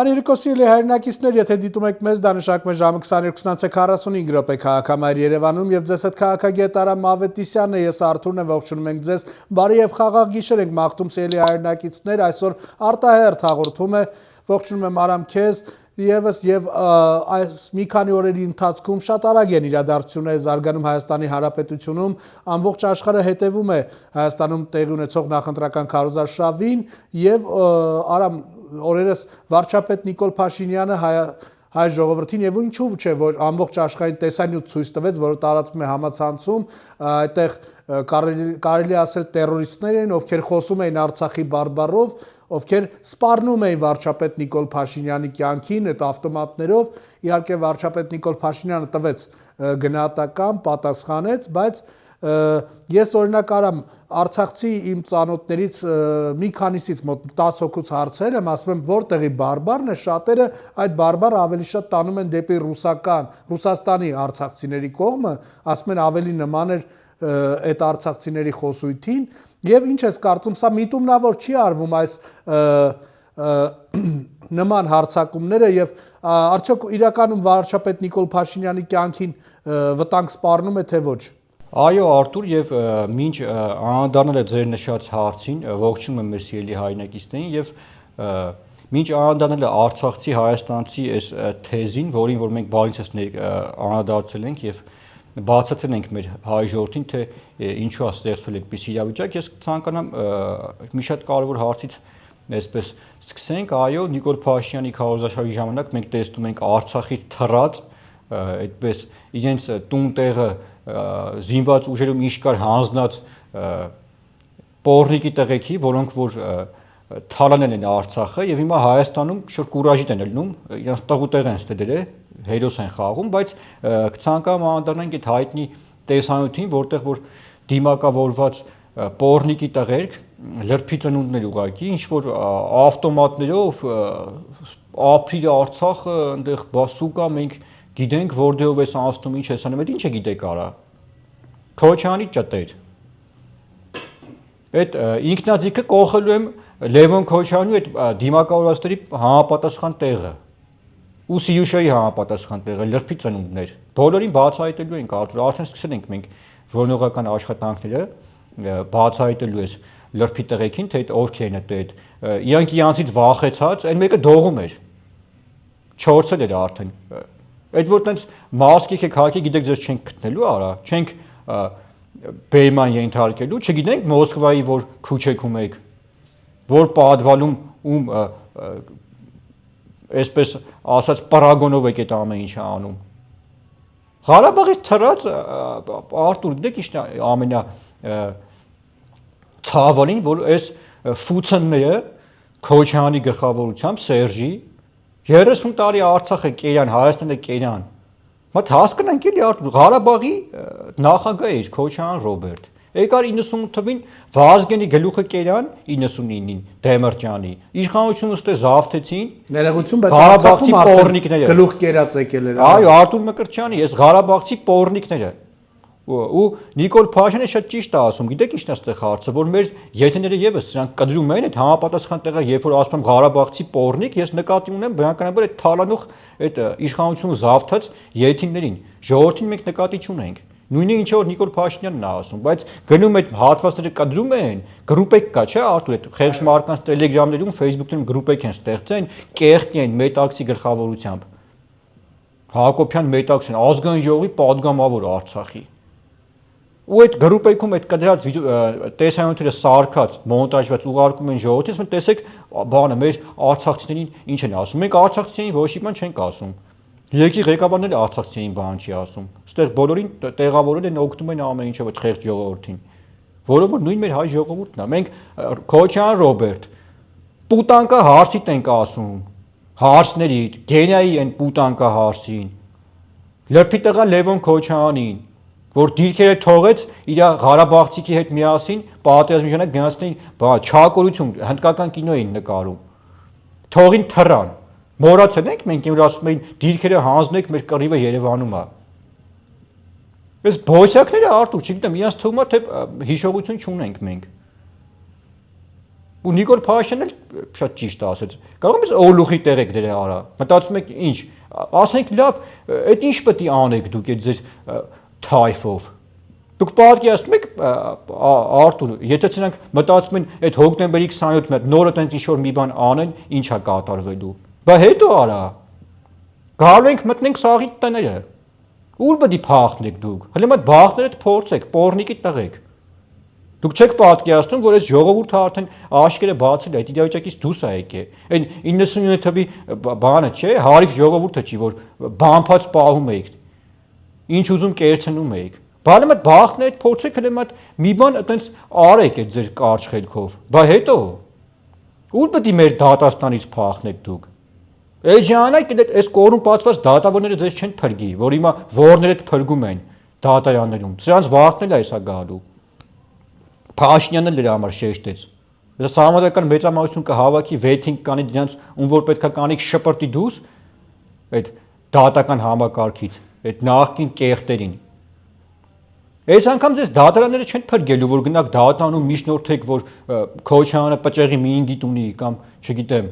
Բարերիկոսի հայրենակիցներ, եթե դիտում եք մեզ, դա նշանակում է ժամը 22:45 րոպե քաղաքամայր Երևանում եւ ձեզ հետ քաղաքագետ Արամ Ավետիսյանն է, ես Արթուրն եմ, ողջունում ենք ձեզ։ Բարի եւ խաղաղ գիշեր ենք մաղթում սիրելի հայրենակիցներ, այսօր արտահերթ հաղորդում է, ողջունում եմ Արամ քեզ եւ այս մի քանի օրերի ընթացքում շատ արագ են իրադարձությունները զարգանում Հայաստանի Հանրապետությունում, ամբողջ աշխարհը հետևում է Հայաստանում տեղի ունեցող նախընտրական քարոզարշավին եւ Արամ օրերս վարչապետ Նիկոլ Փաշինյանը հայ ժողովրդին եւ ինչու՞ չէ որ ամբողջ աշխարհին տեսանյութ ցույց տվեց, որը տարածվում է համացանցում, այդտեղ կարելի ասել տերորիստներ են, ովքեր խոսում էին Արցախի բարբառով, ովքեր սպառնում էին վարչապետ Նիկոլ Փաշինյանի կյանքին այդ ավտոմատներով, իհարկե վարչապետ Նիկոլ Փաշինյանը տվեց գնահատական, պատասխանեց, բայց ես օրինակ Արամ Արցախցի իմ ծանոթներից մի քանիսից մոտ 10 հոգուց հարցեր եմ, ասում եմ որտեղի բարբառն է, շատերը այդ բարբառը ավելի շատ տանում են դեպի Ռուսաստանի արցախցիների կողմը, ասում են ավելի նման էր այդ արցախցիների խոսույթին եւ ինչ ես կարծում, սա միտումնավոր չի արվում այս նման հարցակումները եւ արդյոք իրականում վարչապետ Նիկոլ Փաշինյանի կյանքին վտանգ սպառնում է թե ոչ։ Այո, Արթուր, եւ մինչ անդառնալ է ձեր նշած հարցին, ողջունում եմ մեր սիրելի հայրենակիցներին եւ մինչ անդառնալ է Արցախցի հայաստանցի այս թեզին, որին որ մենք բանից անդրադարձել ենք եւ բացատրել ենք մեր հայ ժողովրդին, թե ինչու է ստեղծվել այդպիսի իրավիճակ, ես ցանկանամ մի շատ կարևոր հարցից այսպես սկսենք, այո, Նիկոլ Փաշինյանի քարոզարշավի ժամանակ մենք տեսնում ենք Արցախից թռած այդպես իրենց տուն-տեղը զինված ուժերում ինչ կար հանձնած պոռնիկի տղեկի, որոնք որ թալանել են Արցախը եւ հիմա Հայաստանում շուտ կուրաժիտ են ելնում, իրենց տղուտեղ են ստդել, հերոս են խաղում, բայց ցանկամ անդառնանք այդ հայտնի տեսանյութին, որտեղ որ դիմակավորված պոռնիկի տղերք լրբի ծնունդներ ուղակի, ինչ որ ավտոմատներով ապրի Արցախը, այնտեղ բասուկա մենք գիտենք որտեղով էս անցնում, ինչ էս անում, ինչ է գիտեք արա։ Քոչյանի ճտեր։ Այդ ինքնաձիգը կողելու եմ Լևոն Քոչյանի այդ դիմակավորվածների համապատասխան տեղը։ Ու Սիյուշայի համապատասխան տեղը, լրբի ծնունդներ։ Բոլորին բացահայտելու ենք Արթուր, արդեն սկսել ենք մենք որոնողական աշխատանքները բացահայտելու էս լրբի տղեկին, թե ովքեր են այդ իրանք իրանցից վախեցած, այն մեկը դողում էր։ Չորցել էր արդեն։ Այդ որ տենց մասկիկ եք հակի, գիտեք ձեզ չենք գտնելու, արա, չենք բերման ենթարկելու, չգիտենք Մոսկվայի որ քուչեքում եք, որ պատվալում ում այսպես ասած պարագոնով եք այդ ամեն ինչը անում։ Ղարաբաղից թռած Արթուր, գիտեք ինչն է ամենա ցավալին, որ այս ֆուցնները Քոչյանի գլխավորությամբ Սերժի 30 տարի Արցախը կերան, Հայաստանը կերան։ Մատ հասկանանք էլի Արթուր, Ղարաբաղի նախագահ էր Քոչյան Ռոբերտ։ Եկար 98 թվին Վազգենի գլուխը կերան 99-ին Դեմիրճյանի։ Իշխանությունը ստե զավթեցին։ Ներողություն, բայց Ղարաբաղցի պոռնիկները գլուխ կերած եկել էր։ Այո, Արթուր Մկրտչյանի, ես Ղարաբաղցի պոռնիկները։ Ու Նիկոլ Փաշինյանը շատ ճիշտ է ասում, գիտեք ինչն է այստեղ հարցը, որ մեր եթեները եւս սրանք կդրում են այդ համապատասխան տեղը, երբ որ ասում եմ Ղարաբաղցի պոռնիկ, ես նկատի ունեմ բնականաբար այդ թալանող այդ իշխանությունը զավթած եթիններին, ժողովրդին մենք նկատի չունենք։ Նույնը ինչ որ Նիկոլ Փաշինյանն է ասում, բայց գնում այդ հատվածները կդրում են, գրուպեք կա, չէ, Արթուր, այդ խեղճ մարկանց Telegram-ներում, Facebook-ում գրուպեք են ստեղծեն, կեղտի են Մետաքսի գլխավորությամբ։ Հակոբյան Մետաքսին, ազգային ժողովի падգամավոր Արցախի։ Ու այդ գրուպեքում այդ կդրած տեսանյութերը սարքած, մոնտաժված ուղարկում են ժողովրդին, ասում են տեսեք, բանը մեր արցախցիներին ինչ են ասում։ Մենք արցախցիներին ոչ մի բան չենք ասում։ Երկրի ղեկավարները արցախցիներին բան չի ասում։ Այստեղ բոլորին տեղավորել են, օգնում են ամեն ինչով այդ խեղճ ժողովրդին։ Որով որ նույն մեր հայ ժողովուրդն է։ Մենք Քոչյան Ռոբերտ պուտանկա հարցիտ ենք ասում։ Հարցների, գենիայի են պուտանկա հարցին։ Լրբի տղա Լևոն Քոչյանին, որ դիրքերը թողեց իր Ղարաբաղցիքի հետ միասին պատերազմի ժամանակ գնացին չակորություն հնդկական կինո էին նկարում։ Թողին թռան։ Մոռացել ենք մենք որ ասում էին դիրքերը հանձնեք մեր կռիվը Երևանում է։ Այս բոսյակները Արթուր, չգիտեմ, իրաց թվում է թե հիշողություն չունենք մենք։ Ու Նիկոլ Փաշինյանն էլ շատ ճիշտ ասեց։ Կարող ես օլուխի տեղեք դրա արա։ Մտածում եք ինչ, ասենք լավ, այդ ինչ պետք է անեք դուք այդ ձեր թայֆով։ Դուք պատկերացնում եք Արտուր, եթե ցանկ մտածում են այդ հոկտեմբերի 27-ը նորը տենց ինչ որ մի բան անեն, ինչ է կատարվելու։ Բա հետո արա։ Գալու ենք մտնենք սաղի տները։ Ուր պետք է փախնեք դուք։ Հələ մտ բախները փորձեք, պորնիկի տղեք։ Դուք չեք պատկերացնում, որ այս ժողովուրդը արդեն աշկերը բացել է, այդ իրավիճակից դուրս է եկել։ Այն 99 թվի բանը չէ, հարիվ ժողովուրդը չի, որ բամփած պահում եք։ Ինչ ուզում կերցնում եք։ Բանը մտ բախները փորձեք հələ մտ մի բան այտենց արեք այդ ձեր կարճ խելքով։ Բա հետո ուր պետք է մեր դատաստանից փախնեք դուք։ Այդ ժամանակ այս կոռումպացված դատավորները ձեզ չեն փրկի, որ հիմա ворները փրկում են դատարաններում։ Սրանց վախնել է այսա գալու։ Փաշինյանը դրա համար շեշտեց։ Դա համադական մեծամասնություն կհավաքի վեյթինգ կանի դրանց ում որ պետքա կանիք շպրտի դուրս այդ դատական համակարգից, այդ նախքին կեղտերին։ Այս անգամ ձեզ դատարանները չեն փրկելու, որ գնաք դատարանում միջնորդեք, որ Քոչյանը պճեղի մի ինգիտ ունի կամ չգիտեմ,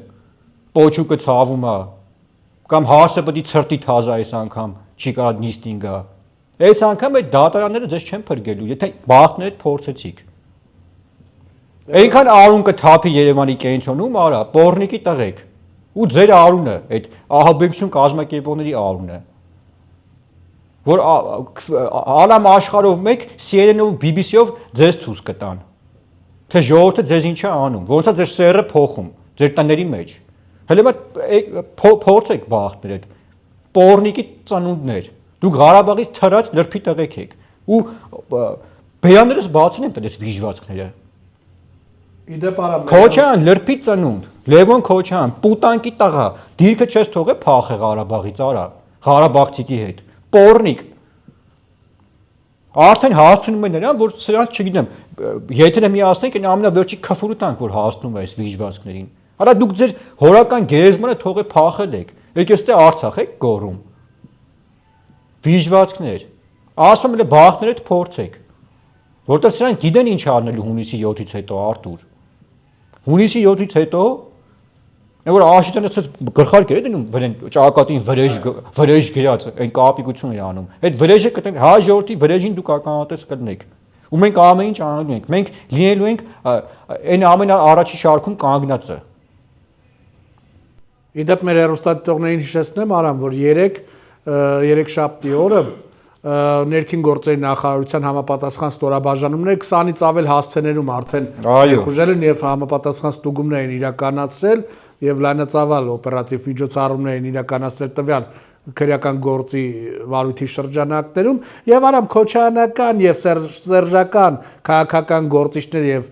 պոչուկը ցավում է, կամ հարսը պետք է ցրտի թազա այս անգամ, չի կարա նիստին գա։ Այս անգամ այդ դատարանները ձեզ չեն փրկելու, եթե բախները փորձեցիք։ Այնքան արուն կթափի Երևանի կենտրոնում, արա, պորնիկի տղեք։ Ու ձեր արունը, այդ ահաբեկություն կազմակերպողների արունը։ Որ ալամ աշխարհով մեկ CNN-ով BBC-ով ձեզ ցույց կտան։ Թե ժողովուրդը ձեզ ինչ է անում, ոնց է ձեր սերը փոխում, ձեր տների մեջ։ Հələ փորձեք բախտներ այդ պորնիկի ծնունդներ։ Դուք Ղարաբաղից թրած լրփի տղեկ եք։ Ու բերաներս բացին են տալիս վիժվածքները։ Իդեպ արա Քոչյան լրփի ծնունդ, Լևոն Քոչյան, պուտանկի տղա, դիրքը չես թողե փախե Ղարաբաղից արա, Ղարաբաղցիքի հետ։ Պորնիկ։ Արդեն հասցնում են նրան, որ սրանց չգիտեմ, եթե մի ասենք, այն ամենավերջի քֆուրը տանք, որ հասնում է այս վիժվածքներին։ Արա դուք ձեր հորական գերեզմանը թողե փախել եք։ Եկեք ստե Արցախ եք գոռում։ Վիժվածքներ։ Ասում եմ բախտներդ փորձեք։ Որտեղ սրանք գիտեն ինչ անելու հունիսի 7-ից հետո Արտուր։ Հունիսի 7-ից հետո որ Աշոտյանը ցած գլխարկեր է դնում վրեն ճակատին վրեժ գրած այն կապիկություն է անում։ Այդ վրեժը կտենք հա ժողովրդի վրեժին դուք ականատես կլնեք։ Ու մենք ամեն ինչ անելու ենք։ Մենք լինելու ենք այն ամենաառաջի շարքում կանգնածը։ Իդեպ մեր հեռուստադիտողներին հիշեցնեմ արամ, որ 3 շաբթի օրը ներքին գործերի նախարարության համապատասխան ստորաբաժանումները 20-ից ավել հասցեներում արդեն ուժել են եւ համապատասխան ստուգումներ են իրականացրել եւ լայնածավալ օպերատիվ միջոցառումներ են իրականացրել տվյալ քրեական գործի վարույթի շրջանակներում եւ արամ քոչայանական եւ սերժական քաղաքական գործիչներ եւ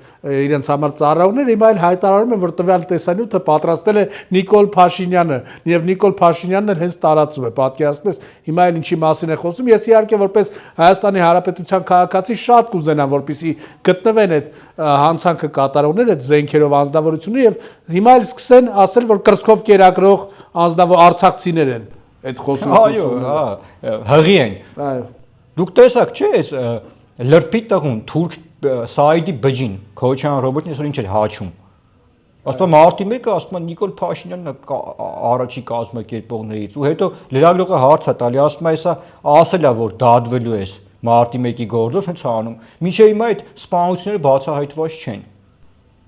իրենց համար ծառայողներ հիմա էլ հայտարարում են որ տվյալ տեսանյութը պատրաստել է Նիկոլ Փաշինյանը եւ Նիկոլ Փաշինյանն էլ հենց տարածում է պատկերացնես հիմա էլ ինչի մասին է խոսում ես իհարկե որպես Հայաստանի Հանրապետության քաղաքացի շատ կուզենամ որպեսզի գտնվեն այդ հանցանքը կատարողները այդ զենքերով անձնավորությունները եւ հիմա էլ սկսեն ասել որ կրծքով կերակրող անձնավոր արցախցիներ են այդ խոսում այո, հա, հղի են։ Այո։ Դուք տեսաք, չէ՞, այս լրփի տղուն թուրք Սաիդի բջին Քոչյան Ռոբերտն այսօր ինչ էր հաչում։ Ասում մարտի 1-ը ասում է Նիկոլ Փաշինյանն առաջի կազմակերպողներից ու հետո լրագրողը հարց է տալի, ասում է հեսա ասել է որ դադվելու է մարտի 1-ի գործով հենց անում։ Մինչև հիմա այդ սպանությունները բացահայտված չեն։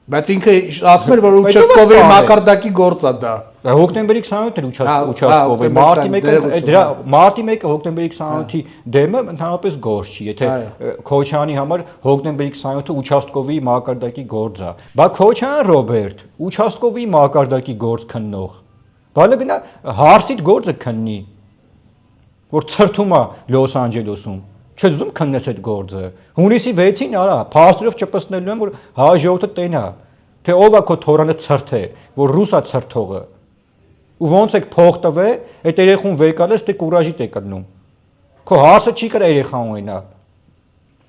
Բայց ինքը ասում էր որ Ուչասկովի մակարդակի գործ է դա։ Հոկտեմբերի 27-ն էր Ուչասկովի, մարտի 1-ը հոկտեմբերի 28-ի դեմը ընդհանրապես գործ չի, եթե Քոչյանի համար հոկտեմբերի 27-ը Ուչասկովի մակարդակի գործ է։ Բա Քոչյան Ռոբերտ, Ուչասկովի մակարդակի գործ քննող։ Բալը գնա հարսիդ գործը քննի, որ ցրթում է Լոս Անջելեսում։ Չես ուզում քննես այդ գործը։ Հունիսի 6-ին արա, փաստերով չպստնելու եմ որ հա ժողովուրդը տենա, թե ով է քո թորանը ցրթե, որ ռուսա ցրթողը։ Ու ոնց եք փող տվե, այդ երեխուն վեկալես դե կուրաժիտ է կլնում։ Քո հարսը չի կրա երեխան ունենա։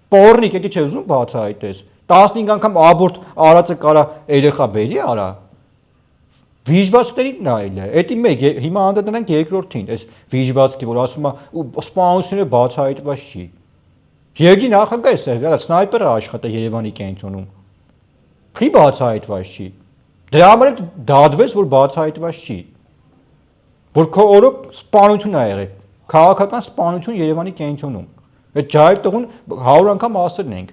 Պորնիկ էդի չես ուզում բացահայտես։ 15 անգամ աբորտ արածը կարա երեխա բերի արա։ Վիժվածքների նայել է։ Էդի մեկ հիմա անդրադառնանք երկրորդին, այս վիժվածքի, որ ասում է ու սպանությունները բացահայտված չի։ Երգի նախագահ է սեղանա, սնայպերը աշխատա Երևանի կենտրոնում։ Խի բացահայտված չի։ Դրա համար էլ դադվեց, որ բացահայտված չի։ Որ քո օրոք սպանություն ա եղել, քաղաքական սպանություն Երևանի կենտրոնում։ Այդ ջահել տղուն 100 անգամ ասել ենք։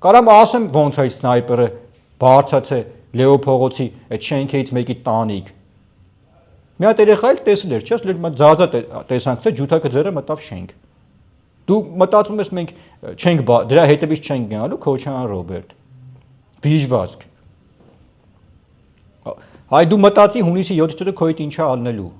Կարամ ասեմ ոնց է սնայպերը բարձած է Լեո փողոցի այդ շենքերից մեկի տանիք։ Մի հատ երեխա էլ տեսել էր, չէ՞, լեր ձազա տեսանքս է ջութակը ձերը մտավ շենք։ Դու մտածում ես մենք չենք դրա հետևից չենք գնալու Քոչարյան Ռոբերտ։ Բիժվածք։ Այ դու մտածի հունիսի 7-ից հետո քո հետ ինչա ալնելու։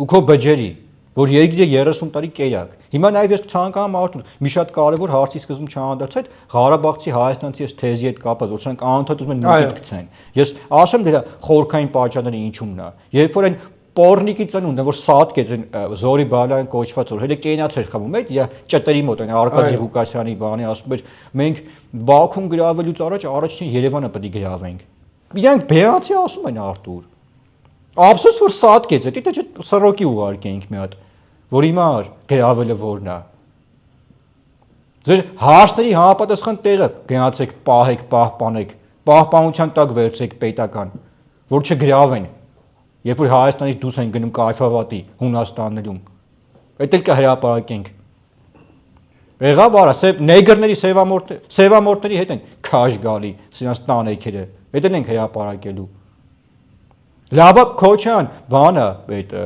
Ու քո բջերի, որ երկրի 30 տարի կերակ։ Հիմա նաև ես ցանկանում արդյոք մի շատ կարևոր հարցի սկզբում չանդրադարձ այդ Ղարաբաղցի հայաստանցի այս թեզի հետ կապված, որ սրանք անընդհատ ուզում են նույնիսկ գցեն։ Ես ասեմ դրա խորքային պատճառները ինչումն է։ Երբ որ այն Պորնիկի ծնունդը, որ սատկեց այն Զորի Բալայան կոչված որ հենց կենաց էր խմում, այդ ճտերի մոտ այն Արկադի Ղուկասյանի բանի ասում էր մենք Բաքուն գրավելուց առաջին Երևանը պետք է գրավենք։ Իրանք բեացի ասում են Արտուր։ Ափսոս որ սատկեց, դա չէ սրոկի ուղարկենք մի հատ, որ հիմա գրավելը որն է։ Ձեր հարցների համապատասխան տեղը գնացեք, պահեք, պահպանեք, պահպանության տակ վերցրեք պետական, որ չգրավեն։ Երբ որ Հայաստանից դուրս են գնում կայֆավատի Հունաստաններում, այդ էլ կհրապարակենք։ Եղավ արա, նեգրների սևամորտների հետ են քաշ գալի, սրանց տանեքերը, այդ էլ ենք հրապարակելու։ Լավա Քոչյան, բանը, այդ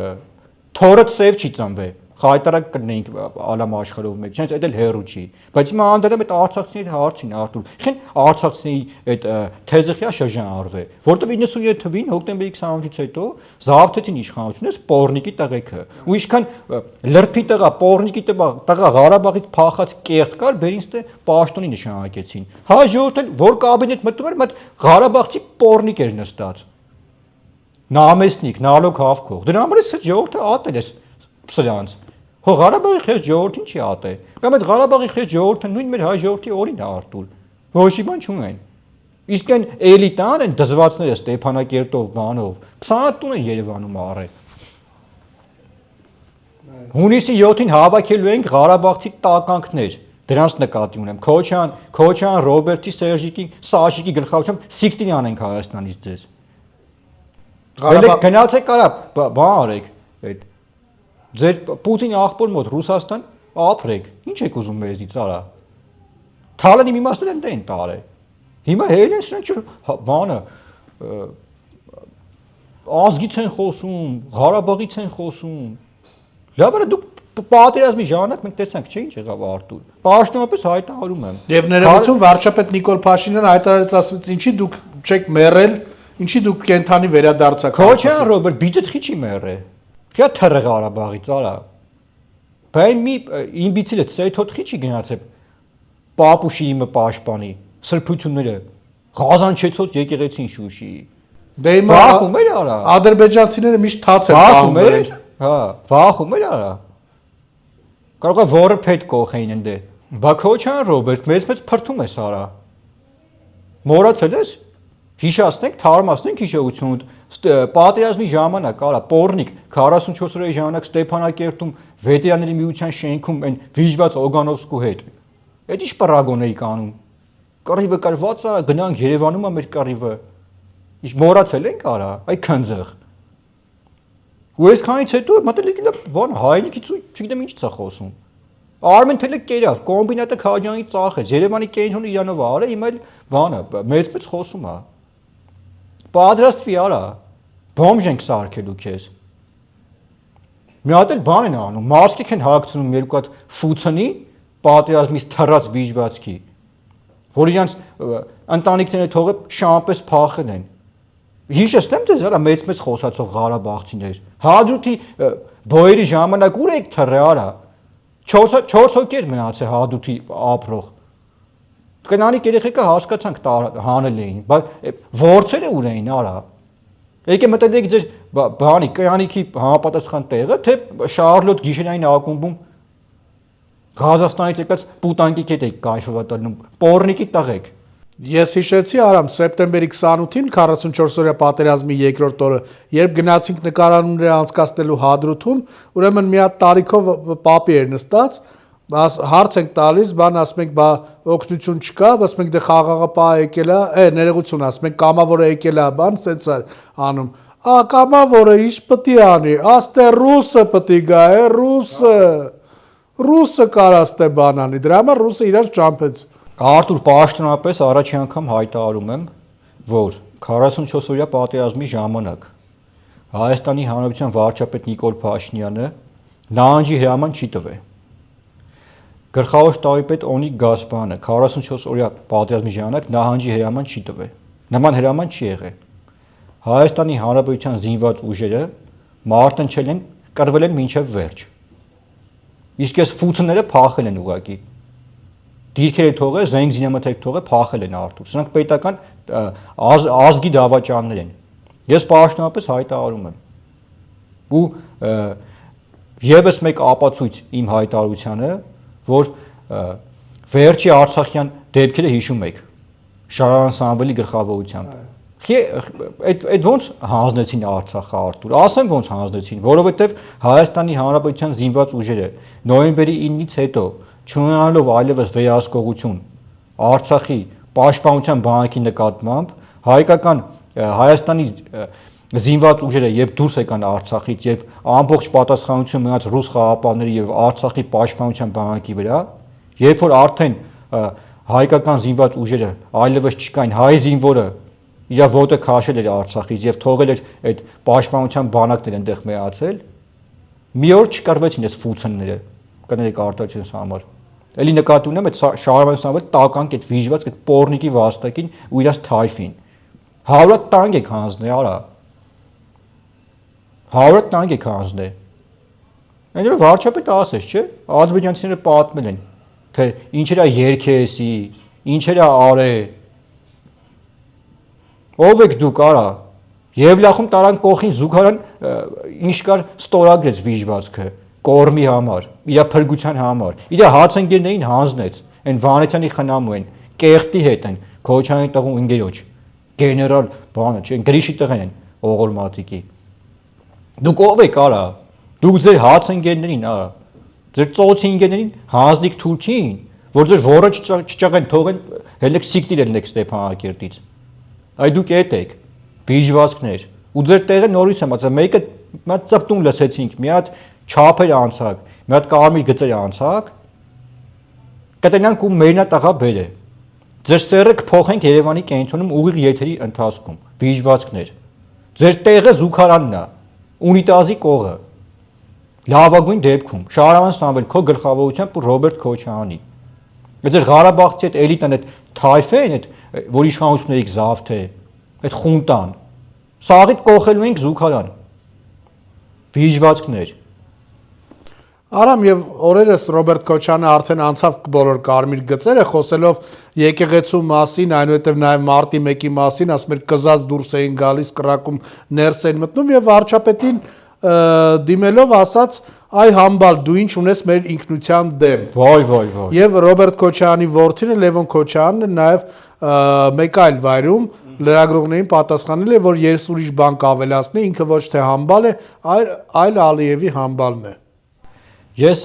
թորը սև չի ծնվե, խայտարակ կնենք ալամ աշխարհով մեկ, չենց այդ էլ հերու չի, բայց հիմա անդրեմ այդ արցախցիների հարցին Արտուր, քեն արցախցիների այդ թեզը խիա շրջան արվե, որտեղ 97 թվին հոկտեմբերի 28-ից հետո զավթեցին իշխանությունը Պորնիկի տղեկը, ու ինչքան լրփի տղա, Պորնիկի տղա Ղարաբաղից փախած կեղտ կար, բերինց թե պաշտոնի նշանակեցին, հաջորդ էլ որ կաբինետ մտնում էր, մտ Ղարաբաղցի Պորնիկ էր նստած, նամեսնիկ, նալոկ հավքող, դրա համար էս ժողովուրդը ատել էս սրանց, հո Ղարաբաղի խեղճ ժողովուրդին չի ատե, կամ այդ Ղարաբաղի խեղճ ժողովուրդը նույն մեր հայ ժողովրդի օրին է Արտուր, ոչ մի բան չունեն, իսկ այն էլիտան են դզվածները Ստեփանակերտով բանով, 20 տուն են Երևանում առել, հունիսի 7-ին հավաքելու ենք Ղարաբաղցի տականքներ, դրանց նկատի ունեմ, Քոչարյան Ռոբերտի, Սերժիկի, Սաշիկի գլխավորությամբ սիկտին անենք Հայաստանից ձեզ, գնացեք արա, բան արեք, այդ ձեր Պուտինի աղբոր մոտ Ռուսաստան ապրեք, ինչ եք ուզում մեզից արա։ Թալանի մի մասն են դեն տարե։ Հիմա հելեն սրանք բանը ազգից են խոսում, Ղարաբաղից են խոսում։ Լավ է դուք պատերազմի ժամանակ մենք տեսանք, չէ՞ ինչ եղավ Արտուր։ Պաշտոնապես հայտարարում եմ։ Եվ ներողություն վարչապետ Նիկոլ Փաշինյանը հայտարարեց ասաց ինչի դուք չեք մեռել, ինչի դուք կենթանի վերադարձաք։ Քոչարյան Ռոբերտ բիջեթ չի մեռե։ Քիա թռը Ղարաբաղից արա։ Բայց մի իմբիցիլը ցեթոթ չի գնացել պապուշի իմը պաշտպանի սրբությունները Ղազանչեցոց եկեղեցին Շուշի։ Դե հիմա վախում էր արա։ Ադրբեջանցիները միշտ թաց են պահում, հա, վախում էր արա։ Կարող է որը փետ կողեին ընդ։ Բա Քոչարյան Ռոբերտ մեծ փրթում ես արա։ Մոռացել ես։ Հիշացնենք, թարմացնենք հիշողությունը պատերազմի ժամանակ արա Պորնիկ 44 օրի ժամանակ Ստեփանակերտում վետերանների միության շենքում այն վիժված Օգանովսկու հետ։ Այդ ի՞նչ պարագոն էի կանում։ Կռիվը կարված է, գնանք Երևանում է մեր կռիվը։ Ինչ մոռացել ենք արա, այ քնձեղ։ Ու այսքանից հետո մտելիկը բան հայնիկից ու չգիտեմ ինչ ցա խոսում։ Արմեն թելը կերավ, կոմբինատը Քաջյանի ծախեց, Երևանի կենտրոնը իրանով արը, հիմա էլ բանը մեծ խոսում է։ Պատրաստվի արա, բոմժ ենք սարքելու քեզ։ Մի հատ էլ բան են անում, մասկիկ են հագցնում երկու հատ ֆուցնի, պատերազմից թռած վիժվածքի, որ իրանց ընտանիքները թողը շամպես փախել են։ Հիշեցնեմ ձեզ արա մեծ խոսացող Ղարաբաղցիներ։ Հադրութի բոյերի ժամանակ ուր եք թռե արա։ 4 հոգի մնացել Հադրութի ապրող։ Կնանիկ երեխեքը հասկացանք հանել էին, բայց ворցերը ուր էին արա։ Եկե մտածեք ձեր բանի կյանիքի համապատասխան տեղը, թե Շարլոտ գիշերային ակումբում Ղազախստանից եկած պուտանկիկ հետ եք կայֆավատալնում, Պորնիկի տղեկ։ Ես հիշեցի Արամ սեպտեմբերի 28-ին 44-օրյա պատերազմի երկրորդ օրը, երբ գնացինք նկարանումները անցկացնելու Հադրութում, ուրեմն մի հատ տարիքով պապի էր նստած, հարց ենք տալիս, բան ասում ենք, բա օգնություն չկա, ասում ենք դե խաղաղը պա եկել է, ներողություն, ասում ենք կամավորը եկել է, բան սենց է անում։ Կամավորը ինչ պետք է անի, աստե ռուսը պետք է գա, ռուսը կարաստե բան անի, դրա համար ռուսը իրար ճամփեց։ Արտուր, պաշտոնապես առաջի անգամ հայտարարում եմ, որ 44-օրյա պատերազմի ժամանակ Հայաստանի Հանրապետության վարչապետ Նիկոլ Փաշինյանը նահանջի հրաման չի տվել։ Գլխավոր շտաբի պետ Օնիկ Գասպարյանը 44-օրյա պատերազմի ժամանակ նահանջի հրաման չի տվել։ Նման հրաման չի եղել։ Հայաստանի Հանրապետության զինված ուժերը մարտնչել են, կռվել են մինչև վերջ։ Իսկ այս ֆուցները փախել են ուղղակի։ Դիրքերը թողել, զենք զինամթերք թողել, փախել են Արտուր։ Սրանք պետական ազգի դավաճաններ են։ Ես պաշտոնապես հայտարարում եմ։ Ու եւս մեկ ապացույց իմ հայտարարությանը, որ վերջի Արցախյան դեպքերը հիշում եք Շարան Սամվելի գլխավորությամբ։ Այդ ոնց հանձնեցին Արցախը Արտուր։ Ասեմ ոնց հանձնեցին, որովհետև Հայաստանի Հանրապետության զինված ուժերը նոյեմբերի 9-ից հետո չունենալով այլևս վերահսկողություն Արցախի պաշտպանության բանակի նկատմամբ հայկական Հայաստանի զինված ուժերը երբ դուրս եկան Արցախից, երբ ամբողջ պատասխանություն մնաց ռուս խաղապահների եւ Արցախի պաշտպանության բանակի վրա, երբ որ արդեն հայկական զինված ուժերը այլևս չկային, հայ զինվորը իր ոտը քաշել էր Արցախից եւ թողել էր այդ պաշտպանության բանակները այնտեղ մնացել, մի օր չկրվեցին այս ֆուցնները, կներեք արտադրության համար։ Էլի նկատի ունեմ այդ Շարավանսանվը տականք այդ վիժված այդ պորնիկի վաստակին ու իրաց թայֆին։ 100 տանկ եք հանձնել, արա։ 100 տանկ եք հանձնել։ Այնտեղ վարչապետը ասես, չէ՞, ադրբեջանցիները պատմել են, թե ինչեր է երկեսի, ինչեր է արե։ Ով եք դուք, արա։ Եվլախում տարան կողին զուգարան ինչ կար ստորագրեց վիժվածքը կորմի համար, իր փրկության համար։ Իր հացընկերներին հանձնեց, այն Վանեցյանի խնամու են, կեղտի հետ են, Քոչարյանի տղու ընկերոջ, գեներալ բանը, չէ, գրիշի տղեն են, Օղորմածիկի։ Դուք ով եք, արա։ Դուք ձեր հացընկերներին, արա։ Ձեր ծոցի ընկերներին հանձնիկ Թուրքին, որ ձեր ոռը չճաղեն, թողեն, հելեք սիկտիր ելնեք Ստեփանակերտից։ Այ դուք էդ եք, վիժվածքներ։ Ու ձեր տեղը նորից եմ ասա, մեկը մի հատ ծպտուն լսեցինք, մի հատ չափեր անցակ, մի հատ կարմիր գծեր անցակ, կտենանք ու մերնատաղա բեր է։ Ձեր սերը կփոխենք Երևանի կենտրոնում ուղիղ եթերի ընթացքում, վիժվածքներ։ Ձեր տեղը զուգարանն է, Ունիտազի կողը։ Լավագույն դեպքում Շահրաման Սամվել քո գլխավորությամբ ու Ռոբերտ Քոչարյանի։ Ձեր Ղարաբաղցի այդ էլիտան, այդ թայֆեն, այդ որ իշխանությունների զավթե, այդ խունտան։ Սաղիթ կողելու ենք զուգարան։ Վիժվածքներ։ Արամ եւ օրերս Ռոբերտ Քոչարյանը արդեն անցավ բոլոր կարմիր գծերը, խոսելով եկեղեցու մասին, այնուհետև նաեւ մարտի 1-ի մասին, ասում էր կզած դուրս էին գալիս, կրակում ներս էին մտնում եւ վարչապետին դիմելով ասաց այ համբալ դու ինչ ունես մեր ինքնության դեմ։ Վայ։ Եվ Ռոբերտ Քոչարյանի որդին Լևոն Քոչարյանը նաեւ մեկ այլ վայրում լրագրողներին պատասխանել է, որ ես ուրիշ բան կավելացնի, ինքը ոչ թե համբալ է, այլ Ալիևի համբալն է։ Ես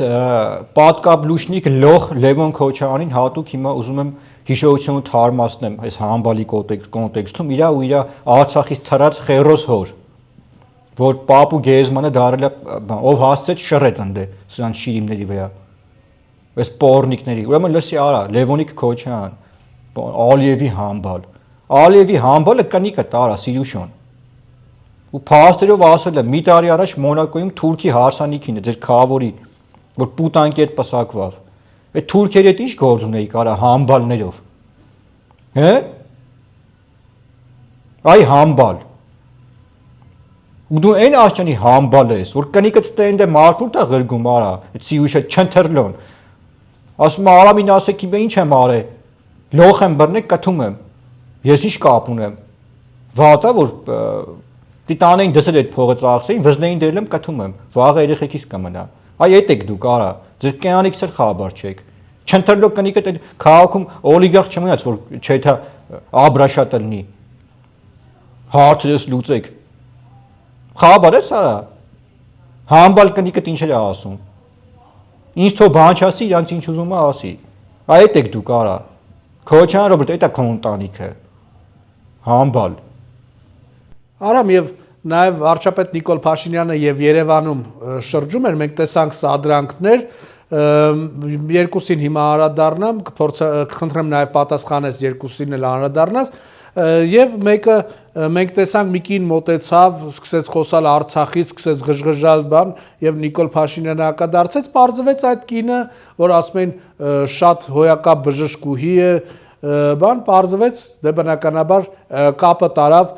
պատկաբլուշնիկ լող Լևոն Քոչարյանին հատուկ հիմա ուզում եմ հիշողությունը թարմացնեմ այս համբալի կոնտեքստում իր ու իր Արցախից թռած խերոս հոր, որ Պապու Գեզմանը դարել է, ով հասցեց շռեց ընդ սրանց շիրիմների վրա, այս պորնիկների, ուրեմն լսի արա, Լևոնիկ Քոչարյան, Ալիևի համբալ, Ալիևի համբալը կնիկը տարա Սիրուշոն, ու փաստերով ասել է մի տարի առաջ Մոնակոյում Թուրքի հարսանիքին է, ձեր քավորի, որ պուտանկետ պսակվավ, այդ թուրքերի հետ ինչ գործ ունեիք արա համբալներով, հե, այ համբալ, ու դու այն աշճանի համբալ ես, որ կնիկը ստենդ է մարդուր տա ղրգում արա, այդ Սիրուշը չընթրլոն, ասում է Արամին ասեք իմ ինչ եմ արե, լող եմ բռնել կթում եմ, ես ինչ կապ ունեմ, վատա որ տիտանեին դսել այդ փողը ծախսեին, վզնեին դրել եմ կթում եմ, վաղը երեխեքիս կմնա, այ էդ եք դուք արա, ձեր կյանիքս էլ խաբար չեք, չընթրլոք կնիկը այդ քաղաքում օլիգարխ չմնաց, որ չէ թե աբրաշատ լինի, հարցերս լուծեք, խաբար ես արա, համբալ կնիկը ինչ էր ասում, Ինձ թող բան չասի, իրանց ինչ ուզում է ասի։ Այդ եք դուք արա։ Քոչյան Ռոբերտ, դա քո ընտանիքը։ Համբալ։ Արամ եւ նաեւ վարչապետ Նիկոլ Փաշինյանը եւ Երևանում շրջում էր, մենք տեսանք սադրանքներ, երկուսին հիմա անդրադառնամ, կխնդրեմ նաեւ պատասխանես երկուսին էլ անդրադառնաս, եւ մեկը մենք տեսանք մի կին մոտեցավ, սկսեց խոսալ Արցախից, սկսեց ղժղժալ բան եւ Նիկոլ Փաշինյանը հակադարձեց, պարզվեց այդ կինը, որ ասում են շատ հոյակապ բժշկուհի է, բան պարզվեց դե բնականաբար կապը տարավ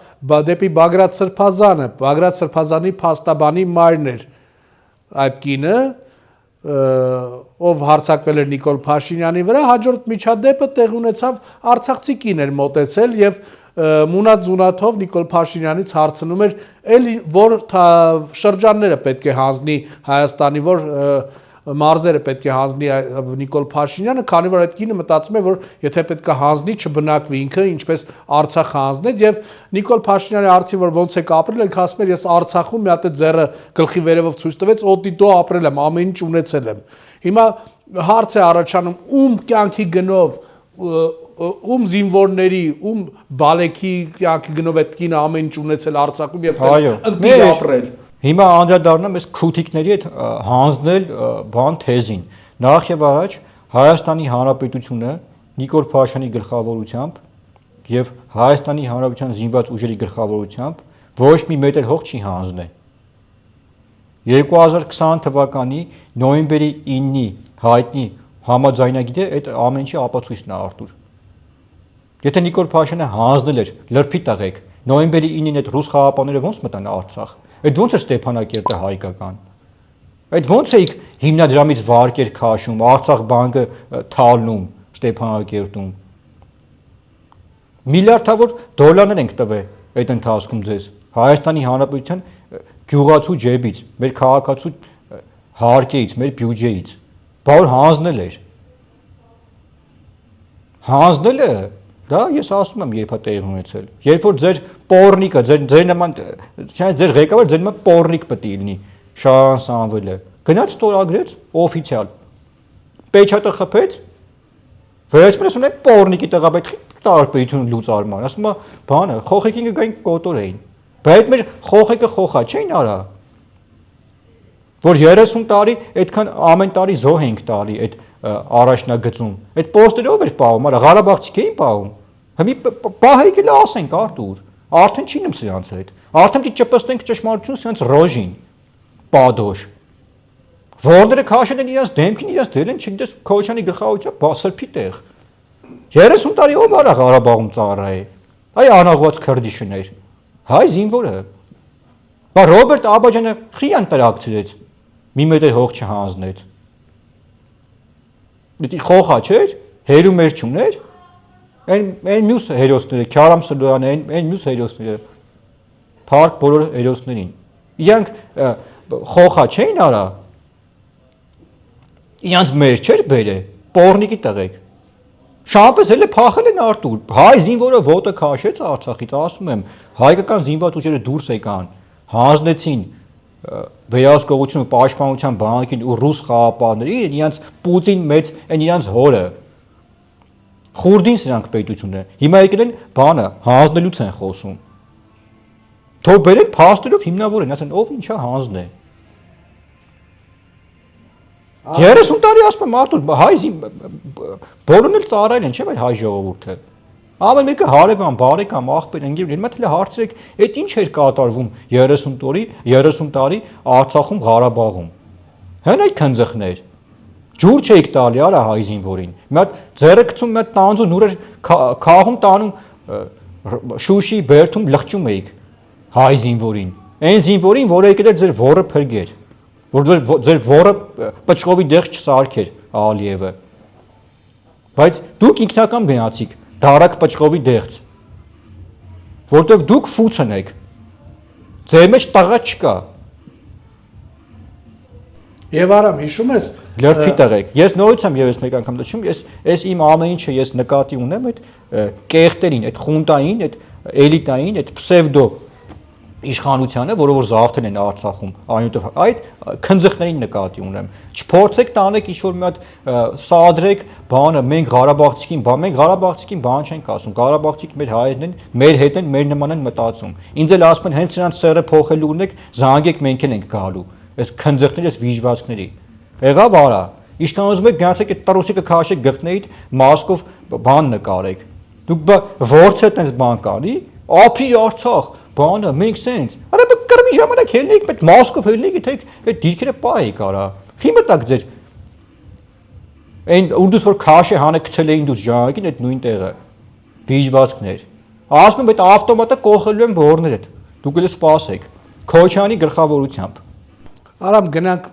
դեպի Բագրատ Սրբազանը, Բագրատ Սրբազանի փաստաբանի մայրն էր այդ կինը, ով հարձակվել էր Նիկոլ Փաշինյանի վրա, հաջորդ միջադեպը տեղ ունեցավ արցախցի կին էր մոտեցել եւ Մունատ Զունաթով Նիկոլ Փաշինյանից հարցնում էր որ շրջանները պետք է հանձնի Հայաստանի, որ մարզերը պետք է հանձնի Նիկոլ Փաշինյանը, քանի որ այդ կինը մտածում է, որ եթե պետք է հանձնի, չբնակվի ինքը, ինչպես Արցախը հանձնեց, եւ Նիկոլ Փաշինյանը հարցի, որ ոնց եք ապրել, ինքը ասում էր, ես Արցախում մի հատ է ձեռը գլխի վերևով ցույց տվեց, օտիտո ապրել եմ, ամեն ինչ ունեցել եմ։ Հիմա հարց է առաջանում, ում կյանքի գնով, ում զինվորների, ում բալեքի կյանքի գնով այդ կինը ամեն ինչ ունեցել Արցախում եւ ընտիր ապրել։ Հիմա անդրադառնամ այս քութիկների հետ հանձնել բան թեզին։ Նախ եւ առաջ Հայաստանի Հանրապետությունը Նիկոլ Փաշինյանի գլխավորությամբ եւ Հայաստանի Հանրապետության զինված ուժերի գլխավորությամբ ոչ մի մետր հող չի հանձնել։ 2020 թվականի նոյեմբերի 9-ի հայտնի համաձայնագիրը այդ ամեն ինչի ապացույցն է Արտուր։ Եթե Նիկոլ Փաշինյանը հանձնել էր լրբի տղեկ նոյեմբերի 9-ին այդ ռուս խաղապանները ոնց մտան Արցախ։ Այդ ոնց է Ստեփանակերտը հայկական։ Այդ ոնց էիք հիմնադրամից վարկեր քաշում, Արցախ բանկը թալնում Ստեփանակերտում։ Միլիարդավոր դոլարներ ենք տվել այդ ընթացքում ձեզ Հայաստանի Հանրապետության գյուղացու ջեբից, մեր քաղաքացու հարկերից, մեր բյուջեից։ Բա որ հանձնել էր։ Հանձնելը դա ես ասում եմ երբ է տեղի ունեցել։ Երբ որ ձեր պորնիկը, ձեր նման, ձեր ղեկավար ձեր նման պորնիկ պետք է լինի, Շահան Սամվելը, գնաց ստորագրեց օֆիցիալ։ Պեչատը խփեց, վերջապես ասում է պորնիկի տղապետ տարբերություն լուծարման, ասում է բանը, խոխեկին գային կոտոր էին։ Բայց մեր խոխեկը խոխա չէին արա։ Որ 30 տարի այդքան ամեն տարի զոհ ենք տալի այդ առաջնագծում։ Այդ պոստերով էր պահում, արա Ղարաբաղցիք էին պահում։ Հիմի պահեիք էլ ասենք Արտուր։ Արդեն չի նմ սրանց հետ։ Արդեն դի ճպստենք ճշմարտություն սրանց ռոժին։ Պադոշ։ Որները քաշել են իրաց դեմքին, իրաց դել են, չգիտես Քոչյանի գլխավորությամբ սրբի տեղ։ 30 տարի ով արա Ղարաբաղում ծառայ։ Այ անաղված քրդիշներ։ Հայ զինվորը։ Բա Ռոբերտ Աբաջյանը խիան տրակցրեց։ Մի մետր հող չհանձնեց։ Դի խոխա չէր, հերու մեր չուներ։ Այն մյուս հերոսները, Քյարամ Սլոյանը, այն մյուս հերոսները, փառք բոլոր հերոսներին։ Իրանք խոխա չէին արա։ Իրանց մեր չէր բերե, պորնիկի տղեկ։ Շահապես հենց փախել են Արտուր։ Հայ զինվորը ոտը քաշեց Արցախից, ասում եմ, հայկական զինված ուժերը դուրս եկան, հանձնեցին վերահսկողությունը պաշտպանության բանակին ու ռուս խաղապարների իրանց Պուտին մեծ այն իրանց հորը խուրդին սրանք պետությունը հիմա եկել են բանը հանձնելուց են խոսում թող բերեք փաստերով հիմնավորեն ասեն ով ինչա հանձնե 30 տարի ասում եմ Արտուր հայ բոլորն էլ ծառայել են չէ՞ հայ ժողովուրդը ամեն մեկը հարևան, բարեկամ, աղբեր, ընկեր, հիմա թե հարցրեք, այդ ինչ էր կատարվում 30 տարի Արցախում, Ղարաբաղում։ Հեն այդ քնձխներ։ Ջուր չէիք տալի արա հայ զինվորին։ Մի հատ ձեռը գցում, մի հատ տանձու նուրեր քահում տանում Շուշի բերդում լղճում էիք հայ զինվորին։ Այն զինվորին, որը եկել էր ձեր ворը փրկեր, որ ձեր ворը պճղովի դեղ չսարքեր Ալիևը։ Բայց դուք ինքնական գնացիք դարակ պճղովի դեղց, որտեղ դուք ֆուցն եք, ձեր մեջ տղա չկա։ Եվ Արամ, հիշում ես լրբի տղեկ, ես նորից եմ եւս մեկ անգամ դաշում, ես իմ ամեն ինչը ես նկատի ունեմ այդ կեղտերին, այդ խունտային, այդ էլիտային, այդ պսևդո իշխանությանը, որը որ զավթել են Արցախում, այնուհետև այդ քնձխներին նկատի ունեմ։ Չփորձեք տանեք ինչ-որ մի հատ սադրեք բանը, մենք Ղարաբաղցիքին բան չենք ասում։ Ղարաբաղցիք մեր հայերն են, մեր հետ են, մեր նման են մտածում։ Ինձ էլ ասում են, հենց նրանց սերը փոխելու ունեք, զանգեք, մենք էլ ենք գալու։ Այս քնձխների, այս վիժվածքների։ Եղավ արա։ Իշքան ուզում եք գնացեք այդ տարուսիկը քաշեք գտնեիդ մասկով բան նկարեք։ Դուք ворցը այդպես բան կանի, ափի Արցախ բանը մենք սենց արա կրմի ժամանակ ելնեիք այդ մասկով ելնեիք թե այդ դիրքերը պահեիք արա խի մտակ ձեր այն ուդուս որ քաշե հանը գցել էին դուս ժամանակին այդ նույն տեղը վիժվածքներ ասում եմ այդ ավտոմատը կողելու են բորներ հետ դուք էլ սպասեք Քոչյանի գլխավորությամբ Արամ գնանք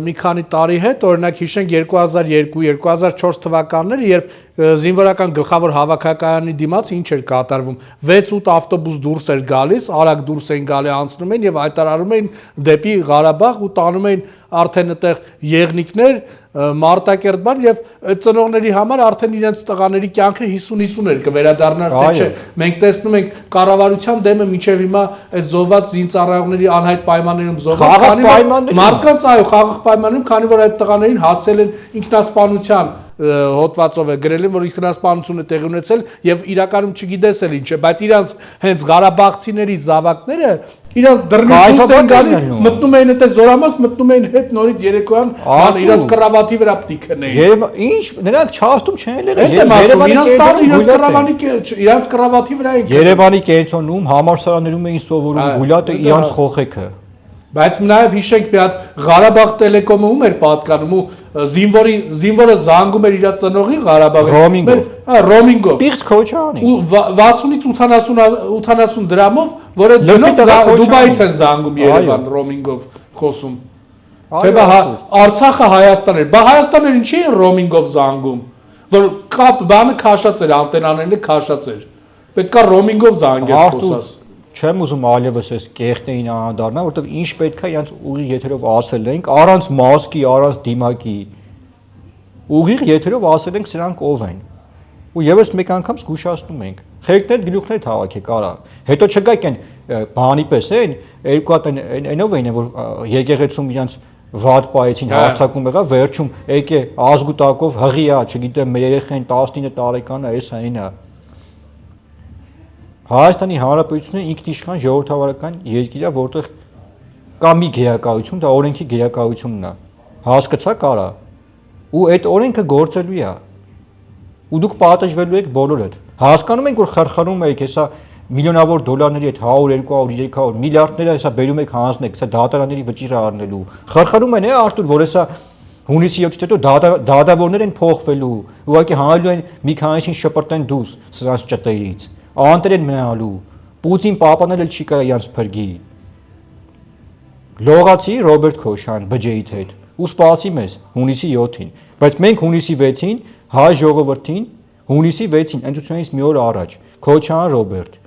մի քանի տարի հետ, օրինակ հիշենք 2002-2004 թվականները, երբ զինվորական գլխավոր հավաքակայանի դիմաց ինչ էր կատարվում 6-8 ավտոբուս դուրս էր գալիս, արագ դուրս էին գալի անցնում էին եւ հայտարարում էին դեպի Ղարաբաղ ու տանում էին արդեն այդտեղ եղնիկներ, Մարտակերտբան եւ ծնողների համար արդեն իրենց տղաների կյանքը 50-50 էր կվերադառնար թե չէ։ Մենք տեսնում ենք կառավարության դեմը մինչեւ հիմա այդ զոհված զինծառայողների անհայտ պայմաններում զոհված մարդկանց այո խաղաղ պայմաններում, քանի որ այդ տղաներին հասցել են ինքնասպանության հոդվածով է գրել որ ինքնասպանությունը տեղի ունեցել եւ իրականում չգիտես էլ ինչ է, բայց իրանց հենց Ղարաբաղցիների զավակները իրանց դռնից են գալի, մտնում էին այդ զորամաս, մտնում էին հետ նորից երեկոյան, իրանց կռավատի վրա պիտի քնեին։ Եվ ինչ, նրանք չհաստում չեն եղել, իրանց կռավատի վրա էին։ Երևանի կենտրոնում համալսարաններում էին սովորում գուլատը իրանց խոխեքը։ Բայց նաև հիշենք մի հատ Ղարաբաղ տելեկոմը ում էր պատկանում ու զինվորը զանգում էր իր ծնողի Ղարաբաղի ռոմինգով Պիղծ Քոչյանի ու 60-ից 80 դրամով որ այդ գնով Դուբայից են զանգում Երևան ռոմինգով խոսում թե բա Արցախը Հայաստան էր բա Հայաստանն ինչի են ռոմինգով զանգում որ կապ բանը քաշած էր անտենաներն քաշած էր պետքա ռոմինգով զանգես խոսած Չեմ ուզում այլևս այս կեղտեին անդառնալ, որովհետև ինչ պետք է իրենց ուղիղ եթերով ասել ենք, առանց մասկի, առանց դիմակի։ Ուղիղ եթերով ասել ենք սրանք ով են։ Ու եւս մեկ անգամ զգուշացնում ենք։ Խելքներ գլուխներ թաղաք եք, արա։ Հետո չգայք այն բանի պես են, երկու հատ այնով էին, որ եկեղեցում իրենց վատ պայեցին հարցակում եղա, վերջում եկե ազգուտակով հղիա, չգիտեմ, մեր երեխային 19 տարեկան է, էս այնա։ Հայաստանի Հանրապետությունը ինքնիշխան ժողովրդավարական երկիր է, որտեղ կա մի գերակայություն, դա օրենքի գերակայությունն է։ Հասկացա՞ք արա։ Ու այդ օրենքը գործելու է։ Ու դուք պատժվելու եք բոլորդ։ Հասկանում եք, որ խրխրում եք, հեսա միլիոնավոր դոլարների հետ 100, 200, 300 միլիարդները հեսա բերում եք հանձնեք, հեսա դատարանների վճիռը առնելու։ Խրխրում են, Արտուր, որ հեսա հունիսի 7-ից հետո դատավորներ են փոխվելու։ Ուղղակի հանալու են մի քանիսին շպրտեն դուս սրանց ճտերից։ Անտեր են մնալու, Պուտին պապանել էլ չի կարա իրանց փրկի։ Լողացի Ռոբերտ Քոչյան բջեիդ հետ ու սպասի մեզ հունիսի 7-ին, բայց մենք հունիսի 6-ին հայ ժողովրդին հունիսի 6-ին ընտրությունից մի օր առաջ Քոչյան Ռոբերտ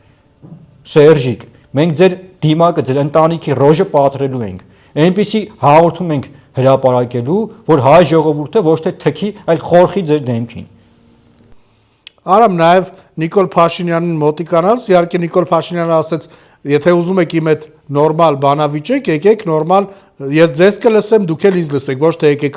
Սերժիկ մենք ձեր դիմակը ձեր ընտանիքի ռոժը պատրելու ենք, այնպիսի հաղորդում ենք հրապարակելու, որ հայ ժողովուրդը ոչ թե թքի, այլ խորխի ձեր դեմքին։ Արամ նաև Նիկոլ Փաշինյանին մոտիկանալուց, իհարկե Նիկոլ Փաշինյանը ասաց, եթե ուզում եք իմ այդ նորմալ բանավիճեք, եկեք նորմալ, ես ձեզ կլսեմ, դուք էլ ինձ լսեք, ոչ թե եկեք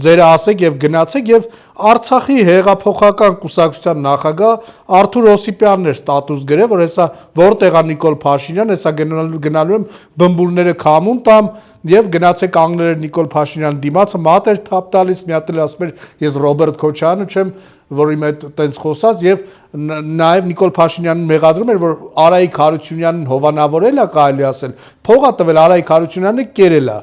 ձերը ասեք եւ գնացեք եւ Արցախի հեղափոխական կուսակցության նախագահ Արթուր Օսիպյանն էր ստատուս գրել, որ հեսա որտեղ է Նիկոլ Փաշինյան, հեսա գնալու եմ բմբուլները քամուն տամ եւ գնացեք անգլերեն Նիկոլ Փաշինյան դիմացը մատ էր թափ տալիս, մի հատ էլ ասում էր ես Ռոբերտ Քոչյանը չեմ, որ իմ այդ տենց խոսած եւ նաեւ Նիկոլ Փաշինյանին մեղադրում էր, որ Արայիկ Հարությունյանին հովանավորել է կարելի ասել, փողա տվել Արայիկ Հարությունյանը կերել է։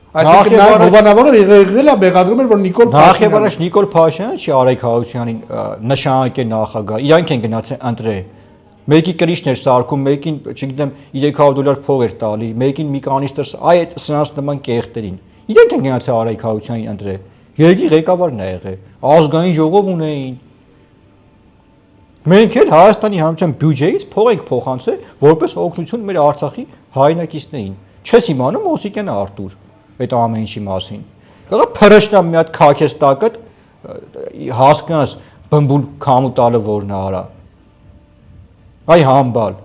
Այսինքն նա հովանավորը եղել է մեղադրում էր, որ Նիկոլ Փաշինյանը Նախ Նիկոլ Փաշինյանը չի Արայիկ Հարությունյանին նշանակել նախագահ, իրանք են գնացել ընտրել։ Մեկի կրիչներ սարքում, մեկին, չգիտեմ, $300 փող էր տալի, մեկին մի կանիստր, այդ սրանց նման կեղտերին։ Իրանք են գնացել Արայիկ Հարությունյանին ընտրել։ Երկրի ղեկավարն է եղել, ազգային ժողով ունեին։ Մենք էլ Հայաստանի Հանրապետության բյուջեից փող ենք փոխանցել որպես օգնություն մեր Արցախի հայրենակիցներին։ Չես իմանում Օսիկյան Արտուր այդ ամեն ինչի մասին։ Կա փրշտամ մի հատ քաքեստակը հասկանաս բմբուլ քամու տալը որն է արա։ Այ համբալ։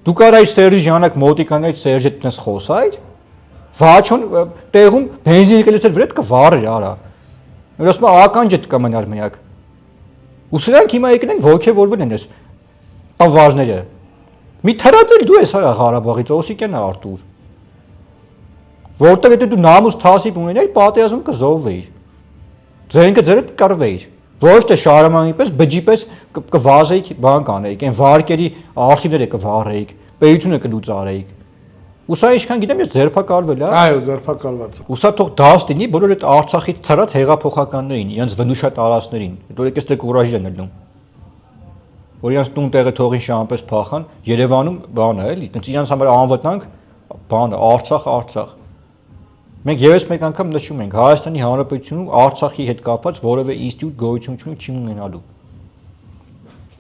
Դու կարայր Սերժի ժամանակ մոտիկանայր Սերժի դնես խոսայր, վաչոն տեղում բենզին եկելեցել վրետ կվարեր արա։ Որ ասում ականջը կմնար միակ։ Ու սրանք հիմա եկնեն ոգևորվել են այս տվարները։ Մի թրածել դու ես արա Ղարաբաղից Օսիկյան Արտուր։ Որտեղ եթե դու նամուս թասիպ ունենայիր, պատերազմ կզոհվեիր։ Ձերինքը ձերդ կռվեիր։ Ոչ թե Շարամանի պես բջի պես կվազեիք, բան կանեիք, այն վարկերի արխիվները կվառեիք, պետությունը կլուծարեիք։ Ու սա ինչքան գիտեմ, ես ձերբակալվել է։ Այո, ձերբակալված։ Ու սա թող դաս լինի բոլոր այդ Արցախից թռած հեղափոխականներին, իրենց վնուշա տարածներին։ Դա եկես դե կուրաժ են ելնում։ Որ իրենց տուն տեղը թողին շամպես փախան, Երևանում բան է, էլի, տենց իրենց համար անվտանգ բան է, Արցախ։ Մենք եւս մեկ անգամ նշում ենք Հայաստանի Հանրապետությունում Արցախի հետ կապված որևէ ինստիտուտ գոյություն չի ունենալու։